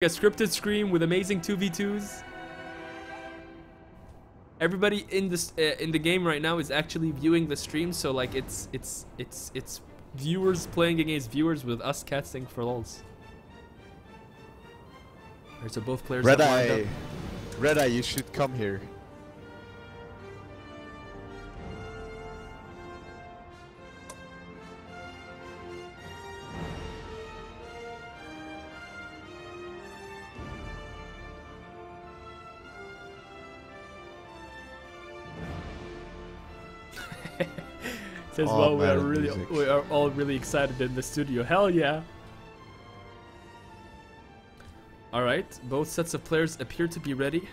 A scripted scream with amazing 2v2s. Everybody in this in the game right now is actually viewing the stream, so like it's viewers playing against viewers with us casting for lols. Alright, so both players have lined up. Red Eye, you should come here. Says, well, we are all really excited in the studio. Hell yeah! All right, both sets of players appear to be ready.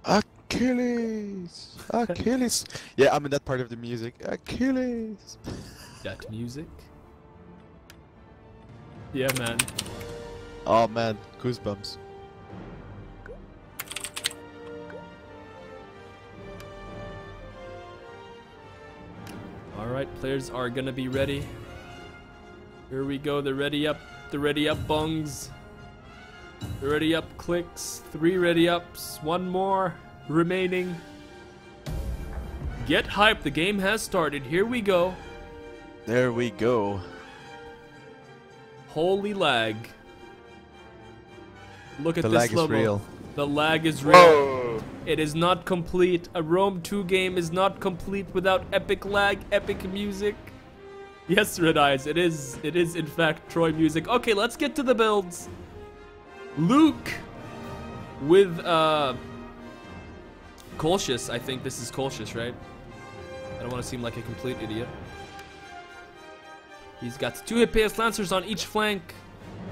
Achilles, Achilles. Yeah, I'm in that part of the music. Achilles. That music. Yeah, man. Oh man, goosebumps. Alright, players are gonna be ready. Here we go, the ready up bongs. The ready up clicks. 3 ready ups, 1 more remaining. Get hyped, the game has started. Here we go. There we go. Holy lag. Look at The this lag is slow-mo. real. The lag is real. Whoa. It is not complete. A Rome 2 game is not complete without epic lag, epic music. Yes, Red Eyes, it is in fact Troy music. Okay, let's get to the builds. Luke with Colchis. I think this is Colchis, right? I don't want to seem like a complete idiot. He's got 2 Hippias Lancers on each flank,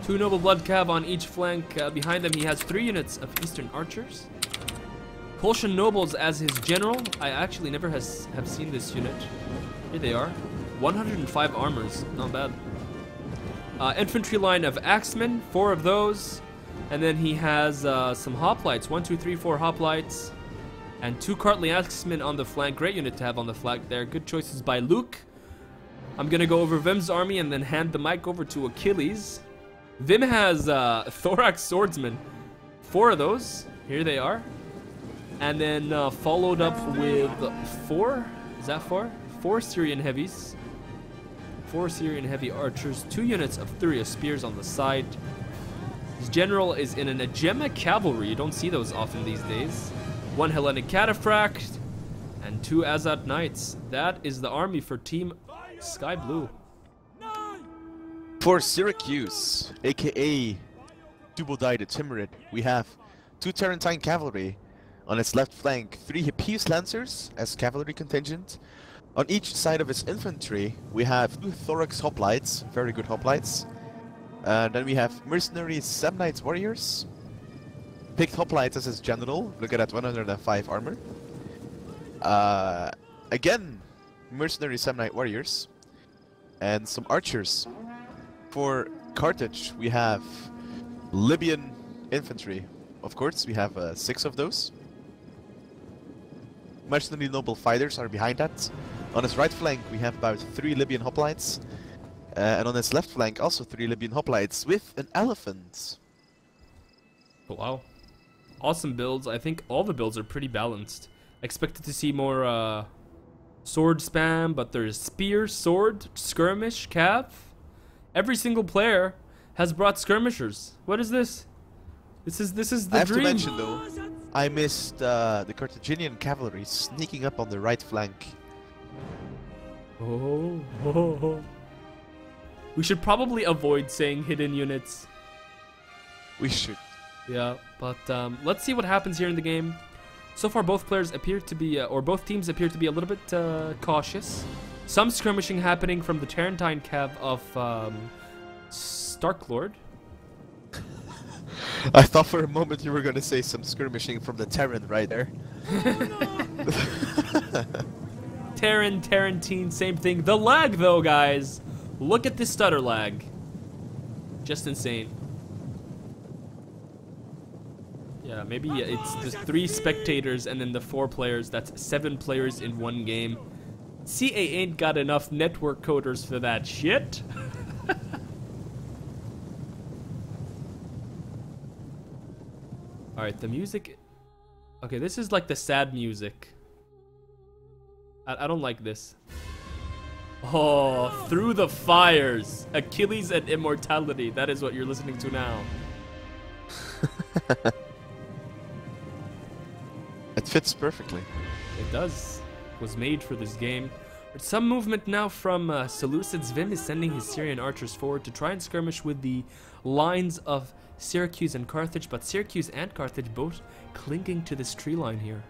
2 Noble Blood Cav on each flank. Behind him, he has 3 units of Eastern Archers. Colchian Nobles as his general. I actually never have seen this unit. Here they are. 105 armors, not bad. Infantry line of Axemen, 4 of those. And then he has some hoplites, 1, 2, 3, 4 hoplites. And 2 Cartly Axemen on the flank. Great unit to have on the flank there. Good choices by Luke. I'm gonna go over Vim's army and then hand the mic over to Achilles. Vim has Thorax Swordsman, 4 of those. Here they are. And then followed up with 4, is that 4? 4 Syrian heavies. 4 Syrian heavy archers, 2 units of Thuria spears on the side. His general is in an Agema cavalry, you don't see those often these days. 1 Hellenic cataphract, and 2 Azad knights. That is the army for Team Sky Blue. For Syracuse, aka Dubodai the Timid, we have 2 Tarentine cavalry. On its left flank, 3 Hippias Lancers as cavalry contingent. On each side of its infantry, we have 2 Thorax hoplites, very good hoplites. Then we have mercenary Samnite warriors. Picked hoplites as his general, look at that, 105 armor. Again, mercenary Samnite warriors. And some archers. For Carthage, we have Libyan infantry. Of course, we have 6 of those. Mercenary noble fighters are behind that. On his right flank, we have about 3 Libyan hoplites. And on his left flank, also 3 Libyan hoplites with an elephant. Wow. Awesome builds. I think all the builds are pretty balanced. Expected to see more sword spam, but there's spear, sword, skirmish, cav. Every single player has brought skirmishers. What is this? This is the I have dream. to mention though, I missed the Carthaginian cavalry sneaking up on the right flank. Oh. We should probably avoid saying hidden units. We should. Yeah, but let's see what happens here in the game. So far, both players appear to be, or both teams appear to be a little bit cautious. Some skirmishing happening from the Tarentine cav of Starklord. I thought for a moment you were going to say some skirmishing from the Terran right there. Tarantine, same thing. The lag though, guys. Look at this stutter lag. Just insane. Yeah, maybe it's the 3 spectators and then the 4 players. That's 7 players in 1 game. CA ain't got enough network coders for that shit. Alright, the music... Okay, this is like the sad music. I don't like this. Oh, through the fires. Achilles and immortality. That is what you're listening to now. It fits perfectly. It does. It was made for this game. But some movement now from Seleucid's. Vim is sending his Syrian archers forward to try and skirmish with the lines of Syracuse and Carthage, but Syracuse and Carthage both clinging to this tree line here.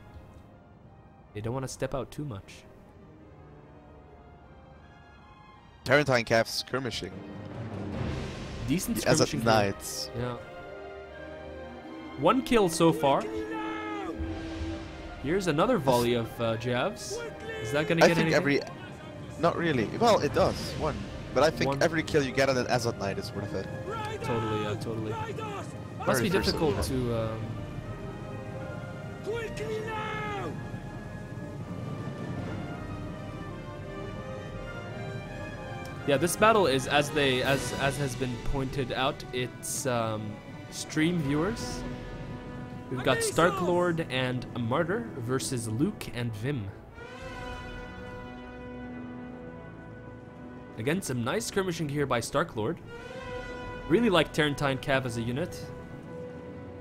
They don't want to step out too much. Tarentine Cav skirmishing. Decent As skirmishing at here. nights. Yeah. 1 kill so far. Here's another volley of jabs. Is that gonna I get think anything? not really. Well, it does, one. But I think One. every kill you get on an Azot Knight is worth it. Totally, yeah, totally. Must Very be versatile. difficult to. Yeah, this battle is as has been pointed out. It's stream viewers. We've got Stark Lord and a Martyr versus Luke and Vim. Again, some nice skirmishing here by Stark Lord. Really like Tarentine Cav as a unit.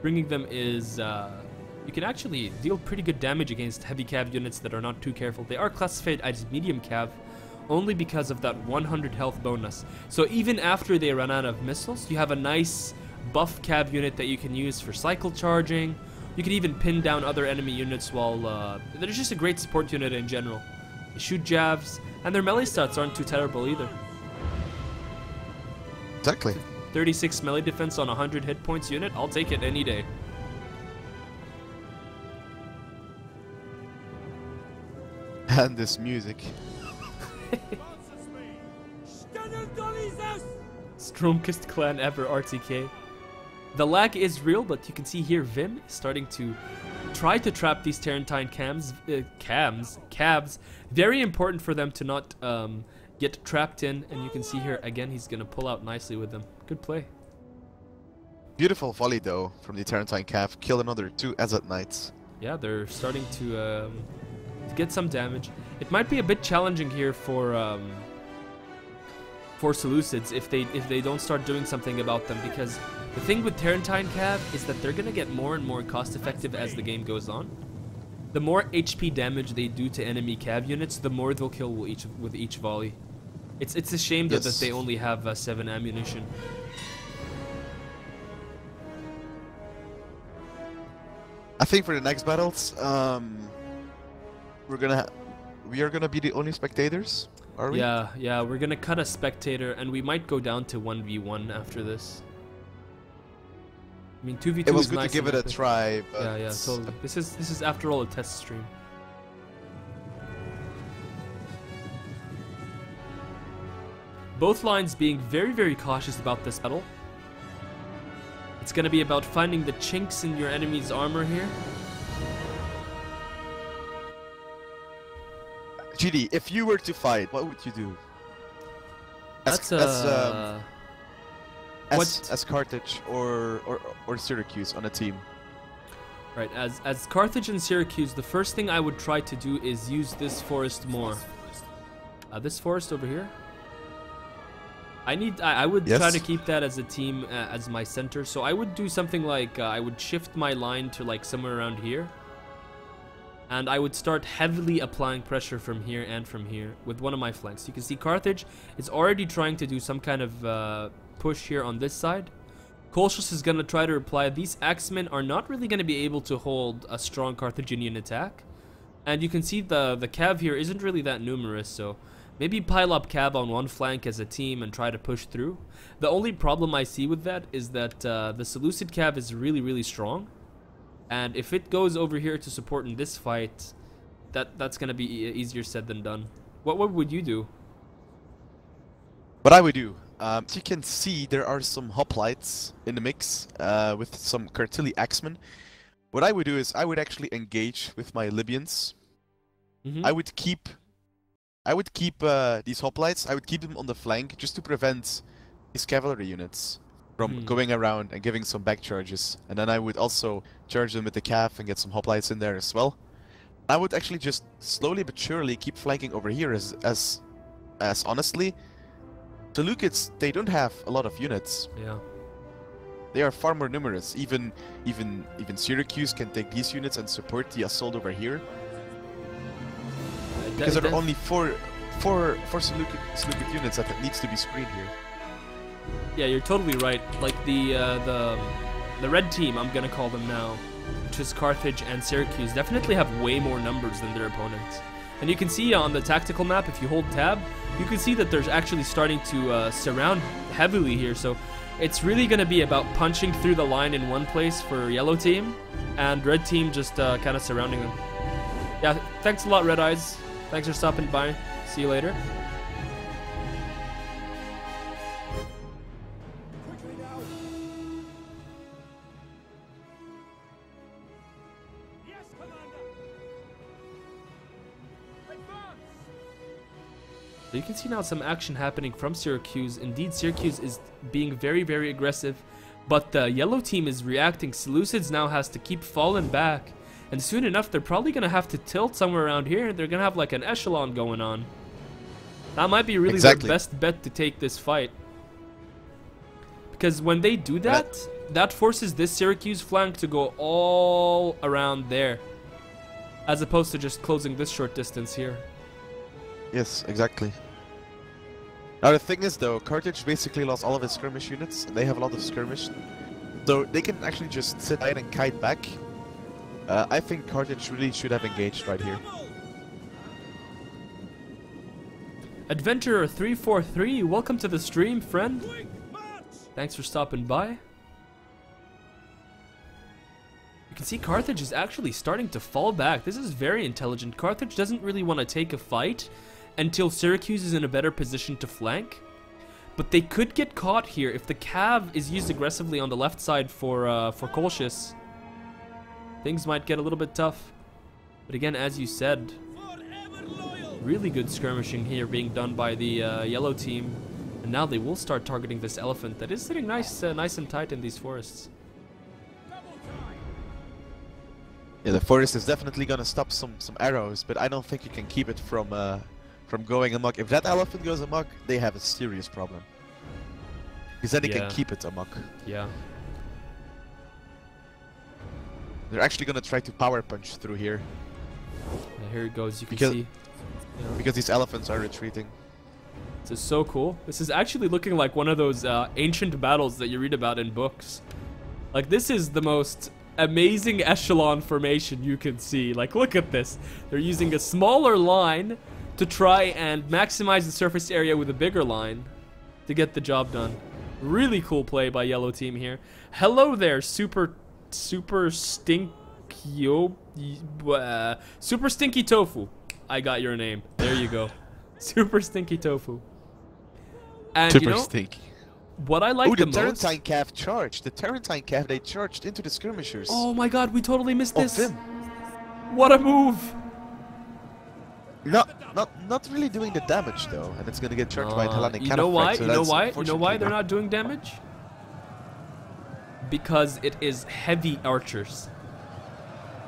Bringing them is, you can actually deal pretty good damage against heavy Cav units that are not too careful. They are classified as medium Cav only because of that 100 health bonus. So even after they run out of missiles, you have a nice buff Cav unit that you can use for cycle charging. You can even pin down other enemy units while, they're just a great support unit in general. They shoot jabs, and their melee stats aren't too terrible either. Exactly. 36 melee defense on 100 hit points unit, I'll take it any day. And this music. Strongest clan ever, RTK. The lag is real, but you can see here Vim is starting to try to trap these Tarentine Cavs. Very important for them to not get trapped in, and you can see here again he's gonna pull out nicely with them. Good play. Beautiful volley though from the Tarentine Cav. Kill another 2 Azot Knights. Yeah, they're starting to get some damage. It might be a bit challenging here for Seleucids if they don't start doing something about them, because the thing with Tarentine Cav is that they're gonna get more and more cost effective as the game goes on. The more HP damage they do to enemy Cav units, the more they'll kill with each volley. It's a shame that they only have 7 ammunition. I think for the next battles, we are gonna be the only spectators, are we? Yeah, we're gonna cut a spectator, and we might go down to 1v1 after this. I mean, 2v2 It was is good nice to give it enough, a try, but yeah, totally. This is after all a test stream. Both lines being very, very cautious about this battle. It's gonna be about finding the chinks in your enemy's armor here. GD, if you were to fight, what would you do? That's as Carthage or Syracuse on a team. Right, as Carthage and Syracuse, the first thing I would try to do is use this forest more. This forest over here. I would try to keep that as a team, as my center. So I would do something like I would shift my line to like somewhere around here, and I would start heavily applying pressure from here and from here with one of my flanks. You can see Carthage is already trying to do some kind of push here on this side. Colchis is going to try to reply. These axemen are not really going to be able to hold a strong Carthaginian attack, and you can see the cav here isn't really that numerous, so maybe pile up cav on one flank as a team and try to push through. The only problem I see with that is that the Seleucid cav is really, really strong. And if it goes over here to support in this fight, that's going to be easier said than done. What would you do? What I would do, you can see there are some hoplites in the mix with some Cartili axemen. What I would do is I would actually engage with my Libyans. I would keep these hoplites. I would keep them on the flank just to prevent these cavalry units from going around and giving some back charges. And then I would also charge them with the calf and get some hoplites in there as well. I would actually just slowly but surely keep flanking over here as honestly, to Lukids, they don't have a lot of units. Yeah. They are far more numerous. Even Syracuse can take these units and support the assault over here. Because there are only four Seleucid units that needs to be screened here. Yeah, you're totally right. Like the red team, I'm gonna call them now, which is Carthage and Syracuse, definitely have way more numbers than their opponents. And you can see on the tactical map, if you hold tab, you can see that there's actually starting to surround heavily here. So it's really gonna be about punching through the line in one place for yellow team, and red team just kind of surrounding them. Yeah, thanks a lot, Red Eyes. Thanks for stopping by. See you later. So you can see now some action happening from Syracuse. Indeed, Syracuse is being very, very aggressive, but the yellow team is reacting. Seleucids now has to keep falling back, and soon enough they're probably going to have to tilt somewhere around here. They're going to have like an echelon going on. That might be really their best bet to take this fight. Because when they do that, that forces this Syracuse flank to go all around there, as opposed to just closing this short distance here. Yes, exactly. Now the thing is though, Carthage basically lost all of his skirmish units, and they have a lot of skirmish. So they can actually just sit tight and kite back. I think Carthage really should have engaged right here. Adventurer 343, welcome to the stream, friend. Thanks for stopping by. You can see Carthage is actually starting to fall back. This is very intelligent. Carthage doesn't really want to take a fight until Syracuse is in a better position to flank. But they could get caught here if the cav is used aggressively on the left side for Colchis. Things might get a little bit tough. But again, as you said, really good skirmishing here being done by the yellow team. And now they will start targeting this elephant that is sitting nice and tight in these forests. Yeah, the forest is definitely gonna stop some arrows, but I don't think you can keep it from going amok. If that elephant goes amok, they have a serious problem. Because then they can keep it amok. Yeah. They're actually gonna try to power punch through here. Yeah, here it goes. You can see. Yeah. Because these elephants are retreating. This is so cool. This is actually looking like one of those ancient battles that you read about in books. Like, this is the most amazing echelon formation you can see. Like, look at this. They're using a smaller line to try and maximize the surface area with a bigger line to get the job done. Really cool play by yellow team here. Hello there, super stinky tofu. I got your name. There you go. Super stinky tofu. And super you know stinky. What I like the most. The Tarentine Cav charged. The Tarentine Cav, they charged into the skirmishers. Oh my god, we totally missed this. Them. What a move. Not really doing the damage though, and it's gonna get charged by Hellenic. You know why? You know why they're not doing damage? Because it is heavy archers.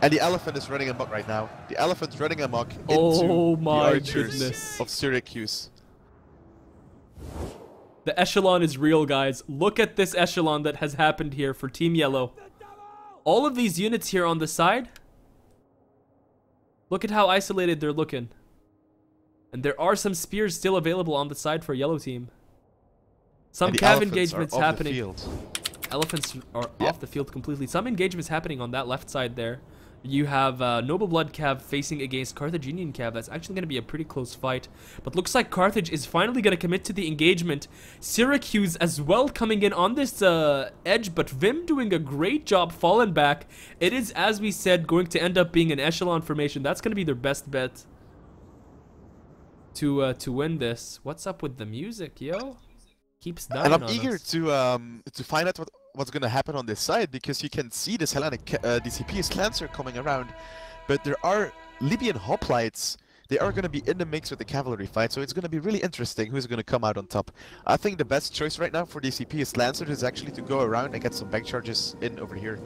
And the elephant is running amok right now. The elephant's running amok into the archers of Syracuse. The echelon is real, guys. Look at this echelon that has happened here for Team Yellow. All of these units here on the side. Look at how isolated they're looking. And there are some spears still available on the side for Yellow Team. Some cav engagements happening. Elephants are off the field completely. Some engagements happening on that left side there. You have Noble Blood Cav facing against Carthaginian Cav. That's actually going to be a pretty close fight. But looks like Carthage is finally going to commit to the engagement. Syracuse as well coming in on this edge, but Vim doing a great job falling back. It is, as we said, going to end up being an echelon formation. That's going to be their best bet to win this. What's up with the music, yo? Keeps dying. And I'm eager to find out what's going to happen on this side, because you can see this Hellenic DCP Lancer coming around, but there are Libyan hoplites they are going to be in the mix with the cavalry fight, so it's going to be really interesting who's going to come out on top. I think the best choice right now for the CP Lancers is actually to go around and get some back charges in over here.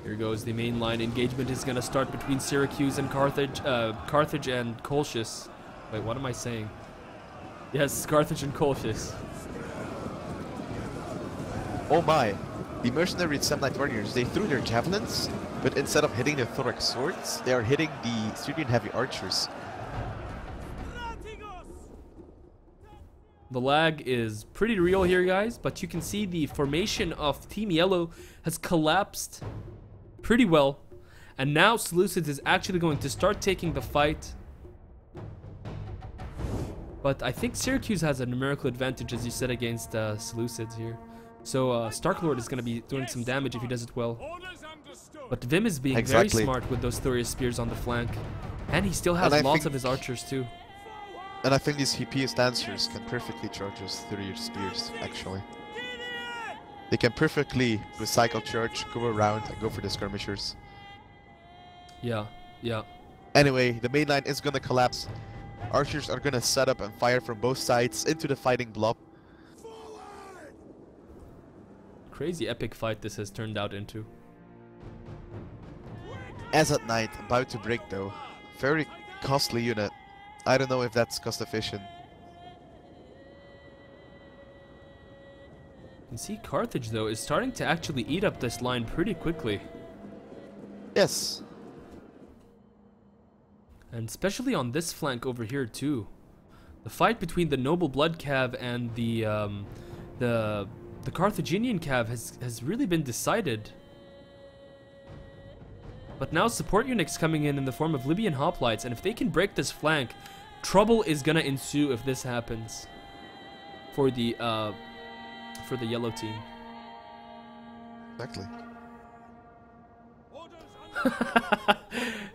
Here goes the main line. Engagement is going to start between Syracuse and Carthage and Colchis. Wait, what am I saying? Yes, Carthage and Colchis. Oh my. The mercenary Samnite warriors, they threw their javelins, but instead of hitting the thorax swords, they are hitting the Syrian heavy archers. The lag is pretty real here, guys, but you can see the formation of Team Yellow has collapsed pretty well. And now Seleucid is actually going to start taking the fight. But I think Syracuse has a numerical advantage, as you said, against Seleucids here. So Starklord is going to be doing some damage if he does it well. But Vim is being very smart with those Thoria spears on the flank. And he still has lots of his archers too. And I think these Hippias Lancers can perfectly charge those Thoria spears, actually. They can perfectly recycle charge, go around, and go for the skirmishers. Yeah, yeah. Anyway, the main line is going to collapse. Archers are going to set up and fire from both sides into the fighting blob. Crazy epic fight this has turned out into. As at night, about to break though. Very costly unit. I don't know if that's cost efficient. You can see Carthage though is starting to actually eat up this line pretty quickly. Yes. And especially on this flank over here too. The fight between the Noble Blood Cav and the Carthaginian Cav has really been decided. But now support units coming in the form of Libyan hoplites, and if they can break this flank, trouble is gonna ensue if this happens for the yellow team. Exactly.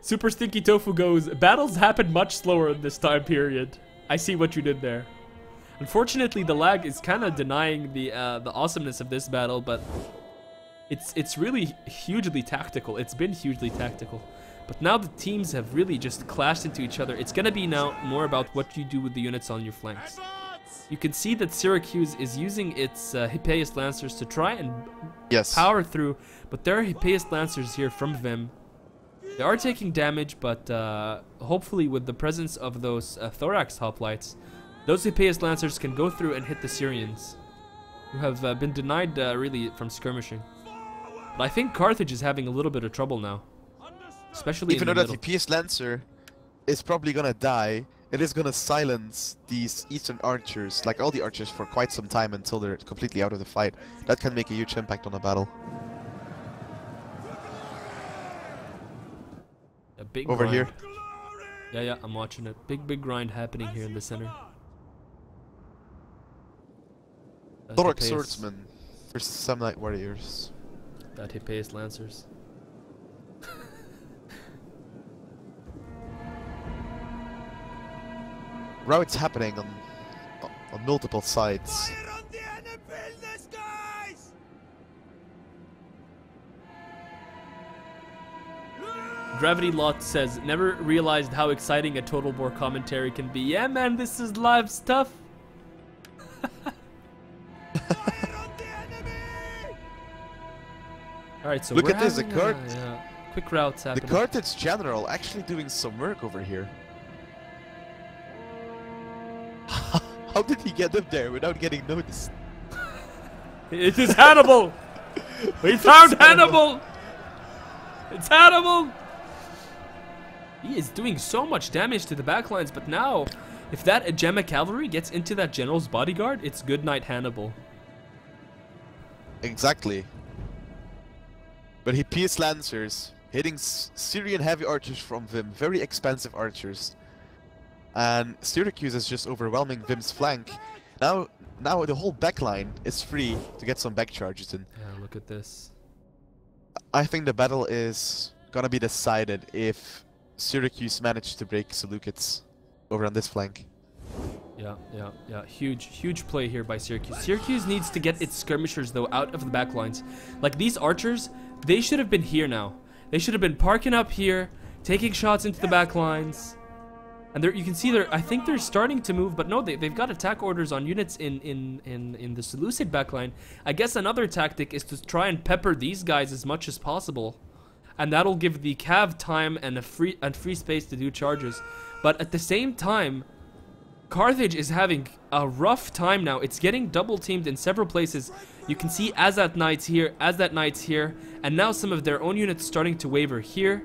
Super Stinky Tofu goes, battles happen much slower in this time period. I see what you did there. Unfortunately, the lag is kind of denying the awesomeness of this battle, but it's really hugely tactical. It's been hugely tactical. But now the teams have really just clashed into each other. It's going to be now more about what you do with the units on your flanks. You can see that Syracuse is using its Hippias Lancers to try and power through, but there are Hippias Lancers here from Vim. They are taking damage, but hopefully with the presence of those Thorax hoplites, those Hippias Lancers can go through and hit the Syrians, who have been denied really from skirmishing. But I think Carthage is having a little bit of trouble now, especially even though that Hippias Lancer is probably gonna die, it is gonna silence these Eastern archers, like all the archers, for quite some time until they're completely out of the fight. That can make a huge impact on a battle. A big over grind. here. Yeah, I'm watching it. Big grind happening here in the center. Thorax swordsmen versus Samnite warriors. That Hippias Lancers. Routs happening on multiple sides. Gravity Lot says, never realized how exciting a Total War commentary can be. Yeah, man, this is live stuff. Alright, so look at this, quick routes happening. The Carthage general actually doing some work over here. How did he get up there without getting noticed? It is Hannibal! We found Hannibal! It's Hannibal! He is doing so much damage to the backlines, but now, if that Agema cavalry gets into that general's bodyguard, it's good night Hannibal. Exactly. But Hippias Lancers hitting Syrian heavy archers from Vim, very expensive archers. And Syracuse is just overwhelming Vim's flank. Now the whole backline is free to get some back charges in. Yeah, look at this. I think the battle is gonna be decided if Syracuse managed to break Seleucids over on this flank. Yeah. Huge play here by Syracuse. Syracuse needs to get its skirmishers though out of the backlines. Like these archers, they should have been here now. They should have been parking up here, taking shots into the backlines. And there you can see I think they're starting to move, but no, they've got attack orders on units in the Seleucid backline. I guess another tactic is to try and pepper these guys as much as possible, and that'll give the Cav time and free space to do charges. But at the same time, Carthage is having a rough time now. It's getting double teamed in several places. You can see Azat Knights here, Azat Knights here, and now some of their own units starting to waver here.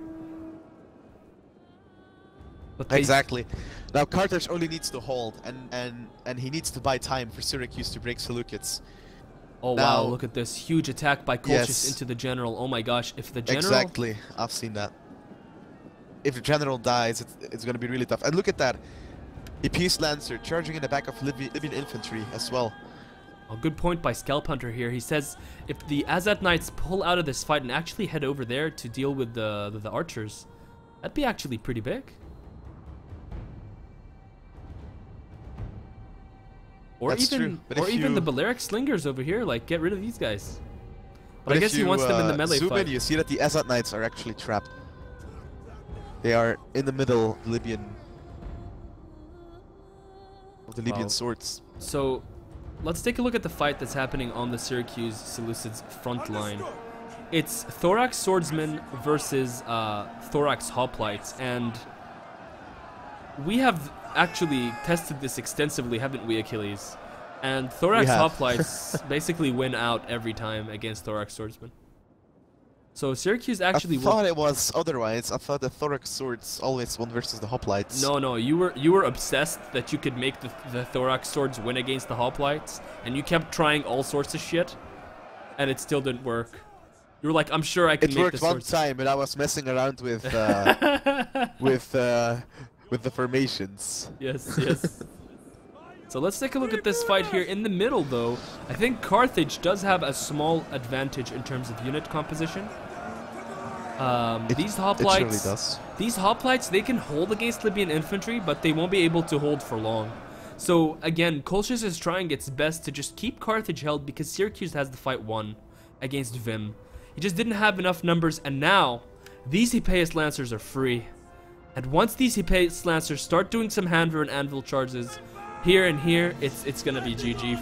But exactly. Now Carthage only needs to hold, and he needs to buy time for Syracuse to break Seleucids. Oh now, wow, look at this huge attack by Colchis yes. into the general. Oh my gosh, if the general... Exactly, I've seen that. If the general dies, it's going to be really tough. And look at that. A Peace Lancer charging in the back of Libyan infantry as well. A good point by Scalp Hunter here. He says if the Azat Knights pull out of this fight and actually head over there to deal with the archers, that'd be actually pretty big. Or That's even, true. or even the Balearic Slingers over here, like get rid of these guys. But I guess he wants them in the melee fight. You see that the Azat Knights are actually trapped. They are in the middle of the Libyan swords. So, let's take a look at the fight that's happening on the Syracuse Seleucids front line. It's Thorax Swordsman versus Thorax Hoplites, and we have actually tested this extensively, haven't we, Achilles? And Thorax Hoplites basically win out every time against Thorax Swordsman. So Syracuse actually... I thought it was otherwise. I thought the Thorax Swords always won versus the Hoplites. No, you were obsessed that you could make the Thorax Swords win against the Hoplites, and you kept trying all sorts of shit, and it still didn't work. You were like, I'm sure I can make the swords. It worked one time, and I was messing around with with the formations. Yes. So let's take a look at this fight here. In the middle, though, I think Carthage does have a small advantage in terms of unit composition. These hoplites, they can hold against Libyan infantry, but they won't be able to hold for long. So again, Colchis is trying its best to just keep Carthage held because Syracuse has the fight won against Vim. He just didn't have enough numbers, and now these Hippeus Lancers are free. And once these Hippeus Lancers start doing some hammer and anvil charges here and here, it's gonna be GG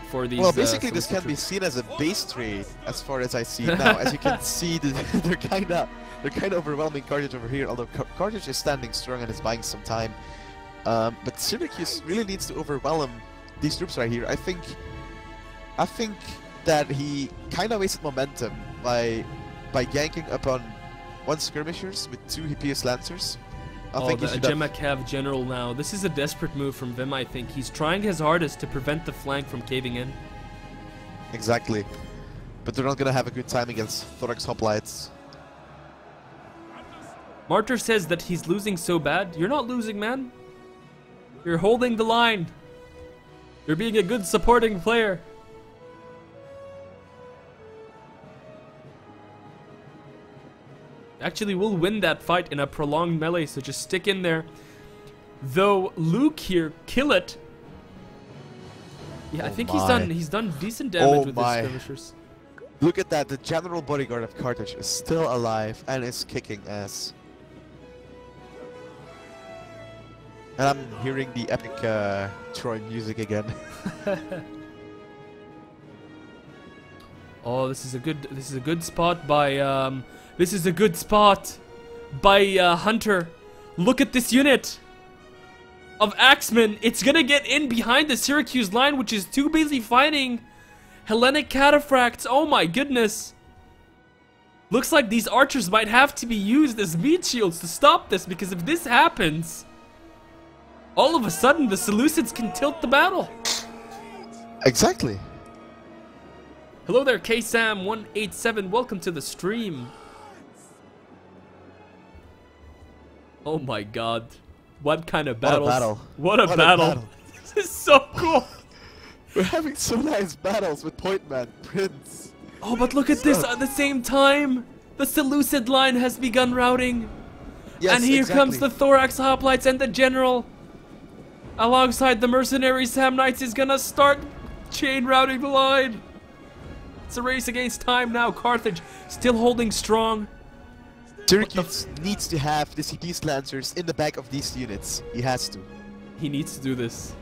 for these. Well, basically this can be seen as a base trade, as far as I see it now. As you can see, they're kind of overwhelming Carthage over here. Although Carthage is standing strong and is buying some time, but Syracuse really needs to overwhelm these troops right here. I think that he kind of wasted momentum by ganking upon one skirmishers with two Hippeus Lancers. I think the Gemma Cav General now. This is a desperate move from Vim, I think. He's trying his hardest to prevent the flank from caving in. Exactly. But they're not going to have a good time against Thorax Hoplites. Martyr says that he's losing so bad. You're not losing, man. You're holding the line. You're being a good supporting player. Actually, we'll win that fight in a prolonged melee, so just stick in there. Though Luke here, kill it. Yeah, I think he's done decent damage with his skirmishers. Look at that, the general bodyguard of Carthage is still alive and is kicking ass. And I'm hearing the epic Troy music again. Oh, this is a good spot by Hunter. Look at this unit of Axemen. It's gonna get in behind the Syracuse line, which is too busy fighting Hellenic cataphracts. Oh my goodness. Looks like these archers might have to be used as meat shields to stop this, because if this happens, all of a sudden the Seleucids can tilt the battle. Exactly. Hello there, KSam187. Welcome to the stream. Oh my god. What kind of battles? What a battle. This is so cool. We're having so nice battles with Pointman, Prince. Oh, but look at this. At the same time, the Seleucid line has begun routing. Yes, and here comes the Thorax Hoplites, and the General, alongside the mercenary Samnites, is gonna start chain routing the line. It's a race against time now. Carthage still holding strong. Syracuse needs to have the CP's Lancers in the back of these units. He has to. He needs to do this.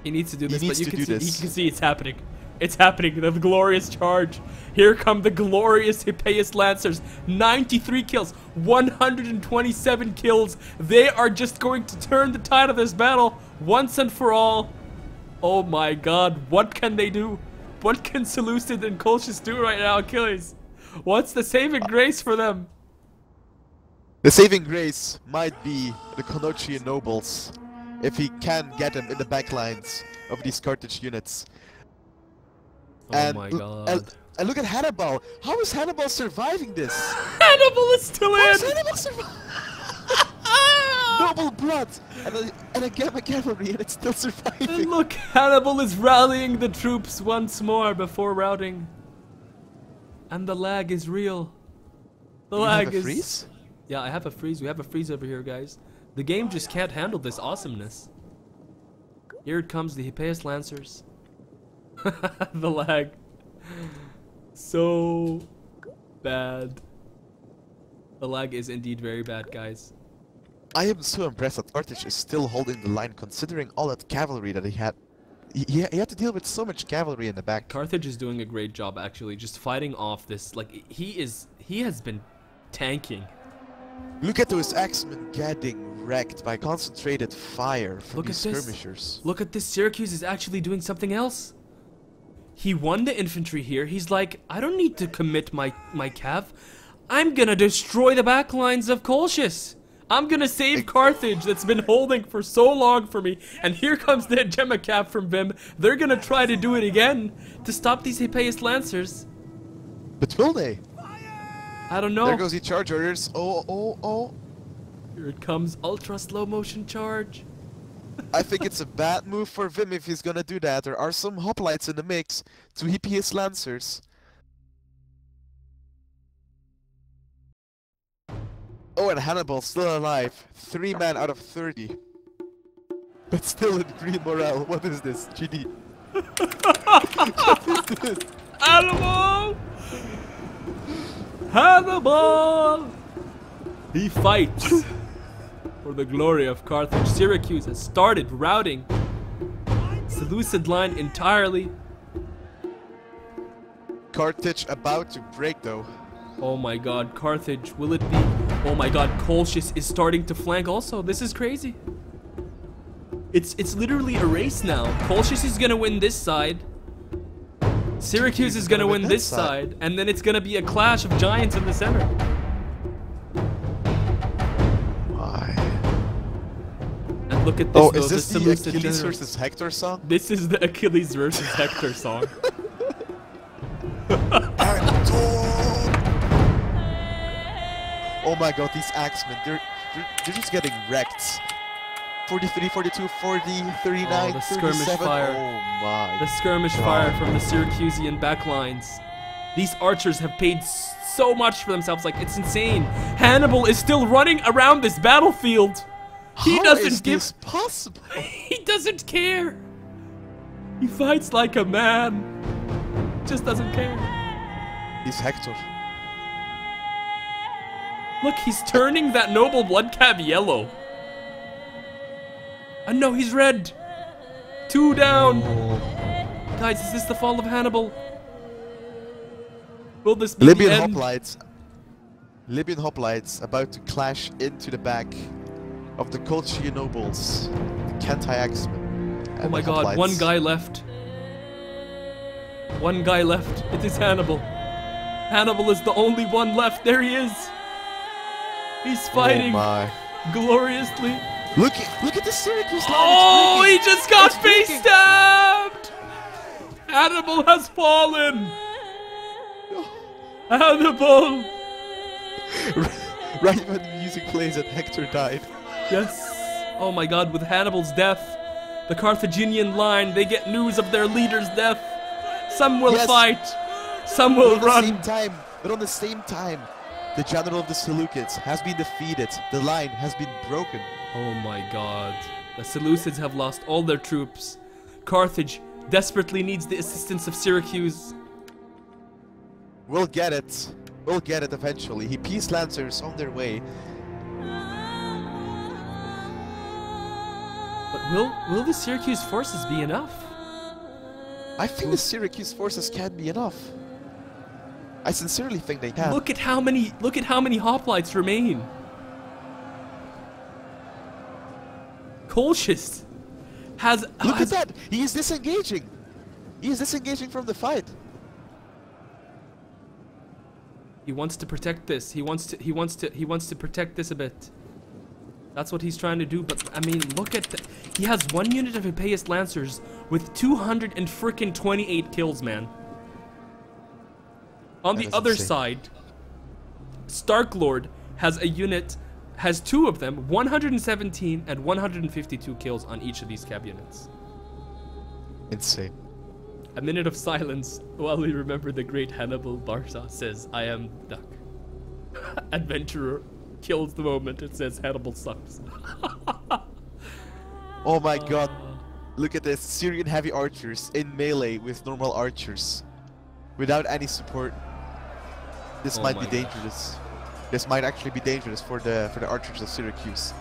He needs to do this, He needs but to you do can this. see it's happening. It's happening. The glorious charge. Here come the glorious Hippeus Lancers. 93 kills. 127 kills. They are just going to turn the tide of this battle once and for all. Oh my god. What can they do? What can Seleucid and Colchis do right now, Achilles? What's the saving grace for them? The saving grace might be the Konochian nobles, if he can get them in the back lines of these Carthage units. Oh my god. And look at Hannibal. How is Hannibal surviving this? Hannibal is still How in! is Hannibal surviving? Noble blood! And I get my cavalry and it's still surviving. And look, Hannibal is rallying the troops once more before routing. And the lag is real. The lag have a is... freeze? Yeah, I have a freeze. We have a freeze over here, guys. The game just can't handle this awesomeness. Here it comes, the Hippeus Lancers. The lag. So bad. The lag is indeed very bad, guys. I am so impressed that Carthage is still holding the line, considering all that cavalry that he had. He had to deal with so much cavalry in the back. Carthage is doing a great job, actually, just fighting off this. Like, he has been tanking. Look at those axemen getting wrecked by concentrated fire from Look these at this. skirmishers. Look at this. Syracuse is actually doing something else. He won the infantry here. He's like, I don't need to commit my cav. I'm gonna destroy the backlines of Colchis. I'm gonna save Carthage that's been holding for so long for me. And here comes the Gemma cav from Vim. They're gonna try to do it again to stop these Hippeus Lancers. But will they? I don't know. There goes the charge orders. Oh. Here it comes. Ultra slow motion charge. I think it's a bad move for Vim if he's gonna do that. There are some hoplites in the mix. 2 Hippeus Lancers. Oh, and Hannibal's still alive. 3 men out of 30. But still in green morale. What is this? GD. What is this? Hannibal! Hannibal! He fights for the glory of Carthage. Syracuse has started routing Seleucid line entirely. Carthage about to break though. Oh my god, Carthage, will it be? Oh my god, Colchis is starting to flank also. This is crazy. It's literally a race now. Colchis is gonna win this side. Syracuse is gonna win this side. And then it's gonna be a clash of giants in the center. Why? And look at this. Oh, though, is this the Seleucid Achilles general. versus Hector song? This is the Achilles versus Hector song. Oh my god, these axemen, they're just getting wrecked. 43, 42, 40, 39, Oh, the skirmish 37. fire. Oh my. The skirmish fire from the Syracusean backlines. These archers have paid so much for themselves, like it's insane. Hannibal is still running around this battlefield. He How doesn't is give. this possible? He doesn't care. He fights like a man. Just doesn't care. He's Hector. Look, he's turning that noble blood cab yellow. And no, he's red. 2 down. Guys, is this the fall of Hannibal? Will this be Libyan the end? Libyan hoplites about to clash into the back of the Colchian nobles, the Cantai axemen. Oh my god, one guy left. One guy left. It is Hannibal. Hannibal is the only one left. There he is. He's fighting gloriously. Look at the Syracuse line. Oh, he just got It's face breaking. stabbed. Hannibal has fallen. Hannibal. Right when the music plays and Hector died. Yes. Oh my god, with Hannibal's death, the Carthaginian line, they get news of their leader's death. Some will Yes. fight. Some will run. But on the same time, the general of the Seleucids has been defeated. The line has been broken. Oh my god. The Seleucids have lost all their troops. Carthage desperately needs the assistance of Syracuse. We'll get it. We'll get it eventually. He Peace Lancers on their way. But will the Syracuse forces be enough? I think the Syracuse forces can be enough. I sincerely think they can. Look at how many hoplites remain. Colchis has. Look at that! He is disengaging. He is disengaging from the fight. He wants to protect this. He wants to protect this a bit. That's what he's trying to do. But I mean, look at that. He has 1 unit of Hippeus Lancers with 228 kills, man. On the other side, Starklord has a unit, has 2 of them, 117 and 152 kills on each of these cab units. Insane. A minute of silence while we remember the great Hannibal Barca says, I am Duck. Adventurer kills the moment it says Hannibal sucks. Oh my god. Look at this. Syrian heavy archers in melee with normal archers. Without any support. This might be dangerous. This might actually be dangerous for the archers of Syracuse.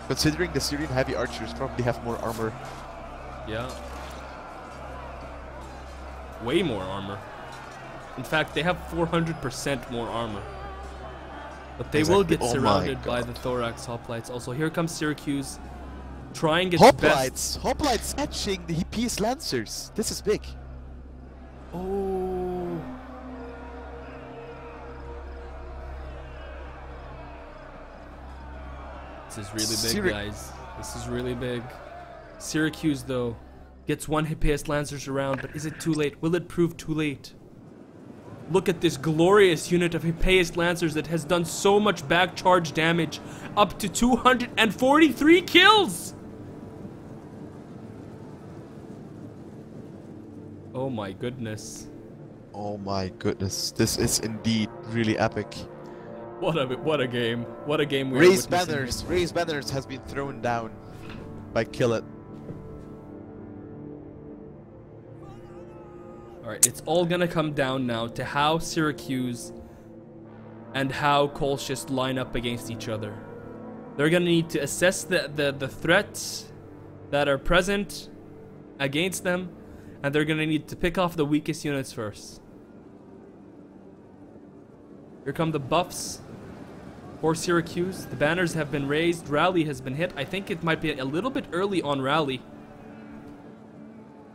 Considering the Syrian heavy archers probably have more armor. Yeah. Way more armor. In fact, they have 400% more armor. But they will get surrounded by the Thorax hoplites. Also, here comes Syracuse. Trying its best. Hoplites catching the Peace Lancers. This is big. Oh. This is really big, guys. This is really big. Syracuse, though, gets 1 Hippeus Lancers around, but is it too late? Will it prove too late? Look at this glorious unit of Hippeus Lancers that has done so much back charge damage. Up to 243 kills! Oh my goodness. Oh my goodness. This is indeed really epic. What a game. What a game we are Raised witnessing. banners. Raised banners has been thrown down by Kill It. Alright, it's all gonna come down now to how Syracuse and how Colchis line up against each other. They're gonna need to assess the threats that are present against them, and they're gonna need to pick off the weakest units first. Here come the buffs for Syracuse. The banners have been raised. Rally has been hit. I think it might be a little bit early on Rally.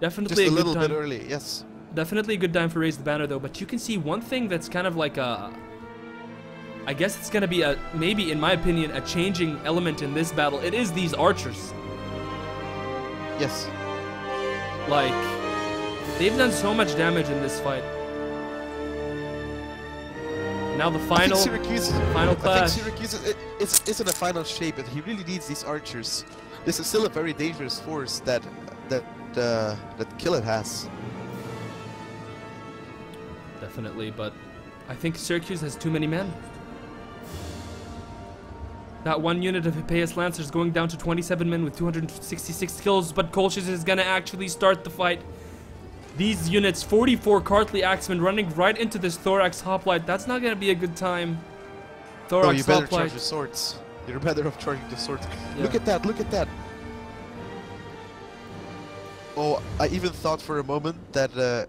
Definitely just a little bit early, yes. Definitely a good time for raise the banner, though. But you can see one thing that's kind of like a... I guess it's gonna be a, maybe in my opinion, a changing element in this battle. It is these archers. Yes. Like, they've done so much damage in this fight. Now the final clash. I think Syracuse is in a final shape, and he really needs these archers. This is still a very dangerous force that Kill It has. Definitely, but I think Syracuse has too many men. That 1 unit of Hippeus Lancers going down to 27 men with 266 kills, but Colchis is gonna actually start the fight. These units, 44 Cartley Axemen running right into this Thorax hoplite. That's not gonna be a good time. Thorax you better hoplite. charge the swords. You're better off charging the swords. Yeah. Look at that, look at that. Oh, I even thought for a moment that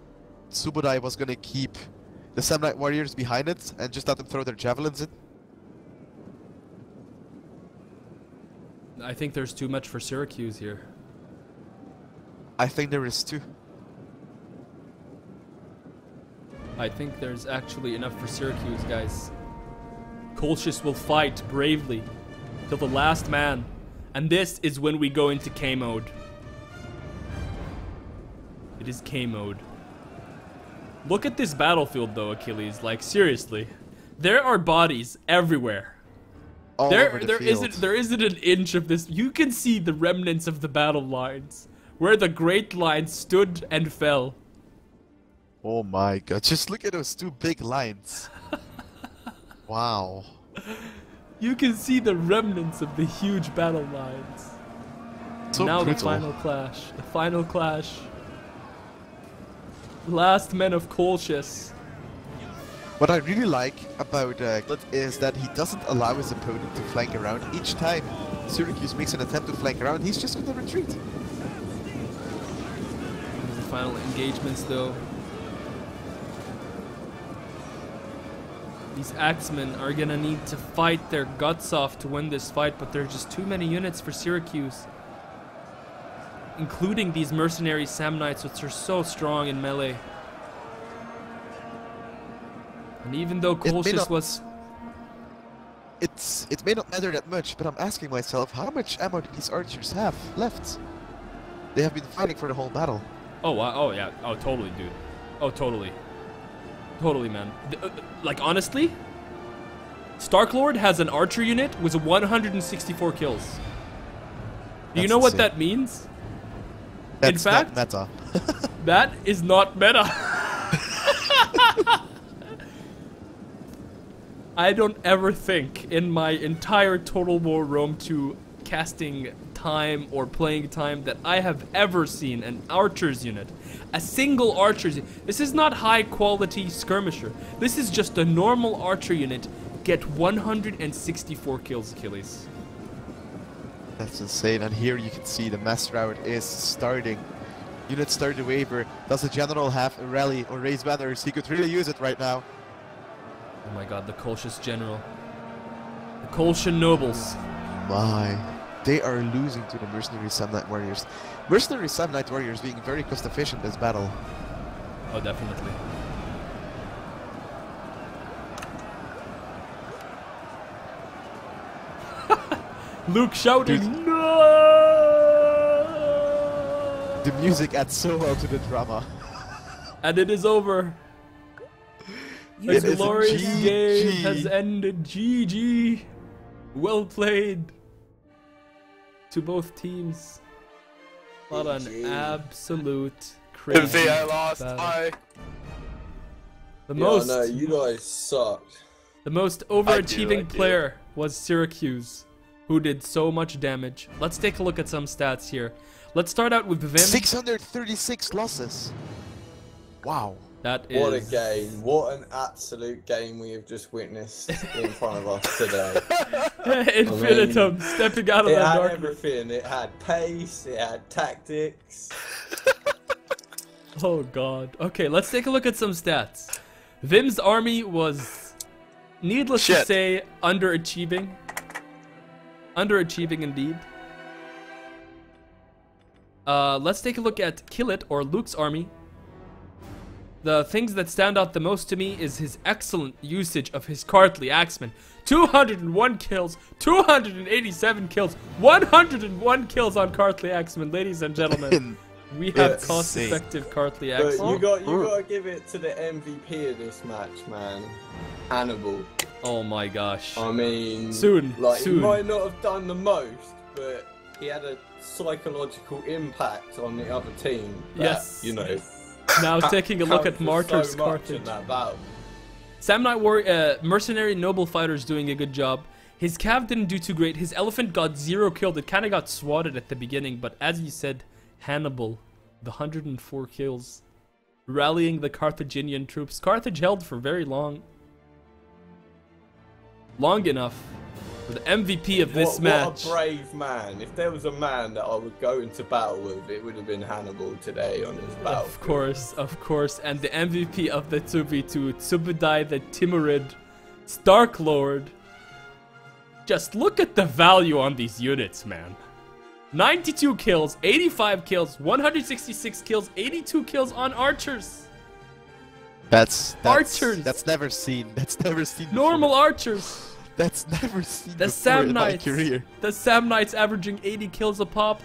Subodai was gonna keep the Samnite warriors behind it and just let them throw their javelins in. I think there's too much for Syracuse here. I think there is too. I think there's actually enough for Syracuse, guys. Colchis will fight bravely till the last man. And this is when we go into K mode. It is K mode. Look at this battlefield though, Achilles. Like, seriously. There are bodies everywhere. All over the field. There isn't an inch of this. You can see the remnants of the battle lines. Where the great lines stood and fell. Oh my god, just look at those 2 big lines. Wow. You can see the remnants of the huge battle lines. So now brutal. the final clash. The final clash. Last men of Colchis. What I really like about Glit is that he doesn't allow his opponent to flank around. Each time Syracuse makes an attempt to flank around, he's just gonna retreat. The final engagements, though. These Axemen are gonna need to fight their guts off to win this fight, but there are just too many units for Syracuse. Including these mercenary Samnites, which are so strong in melee. And even though Colchis was... It may not matter that much, but I'm asking myself, how much ammo do these archers have left? They have been fighting for the whole battle. Oh, wow. Oh, yeah. Oh, totally, dude. Oh, totally. Totally, man. Like, honestly, Starklord has an archer unit with 164 kills. Do you know what that means? That's in fact, not meta. That is not meta. I don't ever think in my entire Total War Rome 2 casting time or playing time that I have ever seen an archer's unit. A single archer's unit. This is not high quality skirmisher. This is just a normal archer unit. Get 164 kills, Achilles. That's insane. And here you can see the mass rout is starting. Units start to waver. Does the general have a rally or raise banners? He could really use it right now. Oh my god, the Colchis general. The Colchian nobles. My. They are losing to the mercenary Samnite warriors. Mercenary Samnite warriors being very cost efficient this battle. Oh, definitely. Luke shouting, Dude. no! The music adds so well to the drama. And it is over. It The is a glorious GG. game has ended. GG. Well played. To both teams. What an GG. absolute crazy I lost. battle. Bye. The Yeah, most, no, you guys sucked. the most I overachieving do. player was Syracuse, who did so much damage. Let's take a look at some stats here. Let's start out with Vim. 636 losses. Wow. That is What a game. What an absolute game we have just witnessed in front of us today. Infinitum stepping out of It the had dark. everything. It had pace, it had tactics. Oh god. Okay, let's take a look at some stats. Vim's army was, needless to Shit. say, underachieving. Underachieving indeed. Let's take a look at Kill It, or Luke's army. The things that stand out the most to me is his excellent usage of his Cartly Axeman. 201 kills, 287 kills, 101 kills on Cartly Axeman, ladies and gentlemen. We have It's cost-effective Cartly But Axeman. you gotta give it to the MVP of this match, man. Hannibal. Oh my gosh. I mean, Soon, like soon. he might not have done the most, but he had a psychological impact on the other team. That, Yes. you know. Now taking a look at counts for Martyr's so much Carthage. in that battle. Samnite mercenary noble fighters doing a good job. His cav didn't do too great. His elephant got 0 killed. It kind of got swatted at the beginning, but as you said, Hannibal, the 104 kills, rallying the Carthaginian troops. Carthage held for very long. Long enough for the MVP of this match. What a brave man. If there was a man that I would go into battle with, it would have been Hannibal today on his battle. Of course. And the MVP of the 2v2, Tsubudai the Timurid, Stark Lord. Just look at the value on these units, man. 92 kills, 85 kills, 166 kills, 82 kills on archers. That's Archers. That's never seen. That's never seen. Normal before. archers. That's never seen The before in my Samnites. career. The Samnites averaging 80 kills a pop.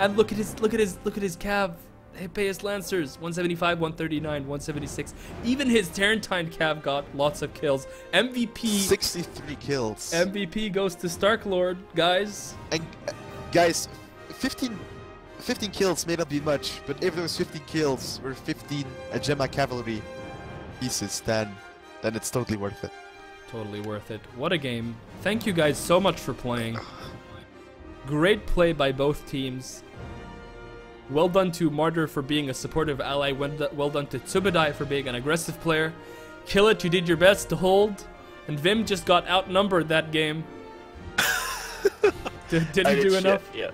And look at his cav. Hippeus Lancers, 175, 139, 176. Even his Tarentine cav got lots of kills. MVP 63 kills. MVP goes to Stark Lord, guys. And guys, 15 kills may not be much, but if those 15 kills were 15 Gemma cavalry pieces, then it's totally worth it. Totally worth it. What a game. Thank you guys so much for playing. Great play by both teams. Well done to Martyr for being a supportive ally. Well done to Tsubudai for being an aggressive player. Kill it, you did your best to hold. And Vim just got outnumbered that game. Did he do enough? Yeah.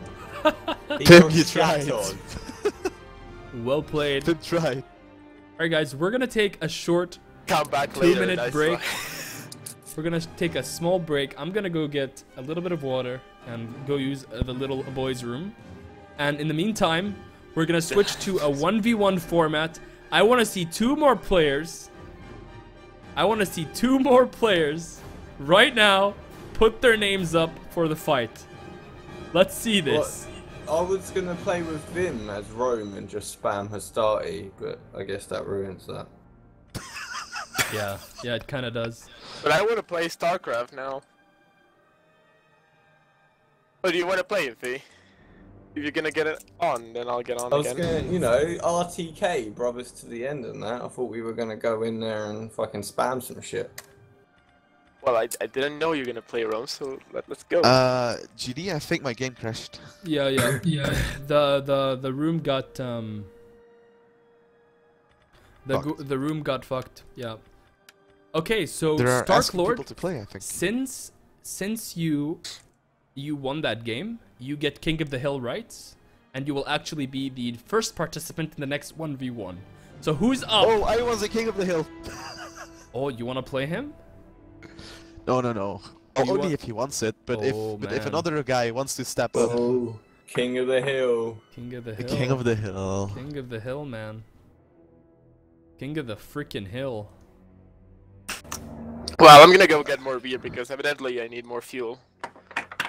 Tim, you tried. Well played. Tim tried. Alright guys, we're gonna take a short Come back later. 2-minute nice break. try. We're gonna take a small break. I'm gonna go get a little bit of water and go use the little boy's room. And in the meantime, we're gonna switch to a 1v1 format. I wanna see 2 more players. I wanna see 2 more players right now put their names up for the fight. Let's see this. I was gonna play with Vim as Rome and just spam Hastati, but I guess that ruins that. Yeah, it kinda does. But I want to play StarCraft now. Oh, do you want to play it, V? If you're gonna get it on, then I'll get on I was again. gonna, you know, RTK, brothers to the end and that. I thought we were gonna go in there and fucking spam some shit. Well, I didn't know you were gonna play Rome, so let's go. GD, I think my game crashed. Yeah. The room got the room got fucked. Yeah. Okay, so There are Stark asking Lord, people to play, I think. since you won that game, you get King of the Hill rights, and you will actually be the first participant in the next 1v1. So who's up? Oh, I was the king of the hill. Oh, you want to play him? No. You Only want- if he wants it, but Oh, if man. another guy wants to step up. Oh, King of the Hill. King of the The Hill. king of the hill. King of the Hill, man. King of the freaking hill. Well, I'm gonna go get more beer because evidently I need more fuel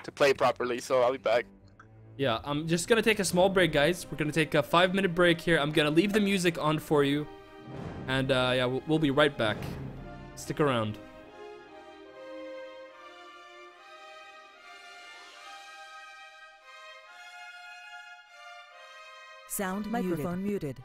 to play properly, so I'll be back. Yeah, I'm just gonna take a small break, guys. We're gonna take a 5-minute break here. I'm gonna leave the music on for you, and yeah, we'll be right back. Stick around. Sound microphone muted.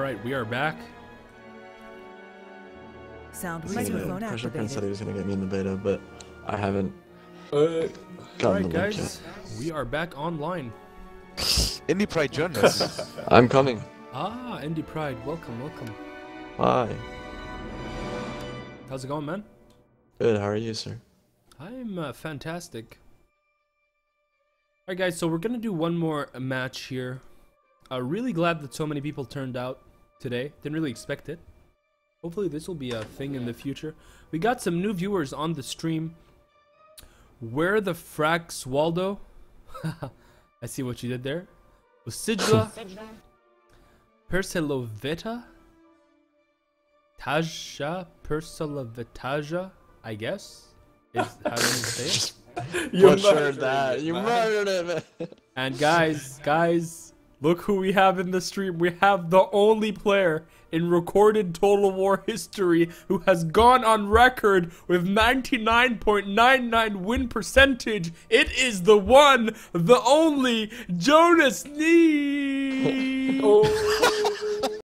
right, we are back. Sound Pressure microphone Prince said he activated. was gonna get me in the beta, but I haven't All gotten right, the link guys, we are back online. Indie Pride joined us. yet. I'm coming. Ah, Indie Pride, welcome, welcome. Hi. How's it going, man? Good. How are you, sir? I'm fantastic. Alright guys, so we're gonna do one more match here. Really glad that so many people turned out today. Didn't really expect it. Hopefully this will be a thing in the future. We got some new viewers on the stream. Where the Frax Waldo? I see what you did there. Sigla Perseloveta Taja Perselovetaja, I guess. Is how do you say it? You Butchered that. You murdered it, man. And guys, look who we have in the stream. We have the only player in recorded Total War history who has gone on record with 99.99 win percentage. It is the one, the only Jonas Nee. Oh.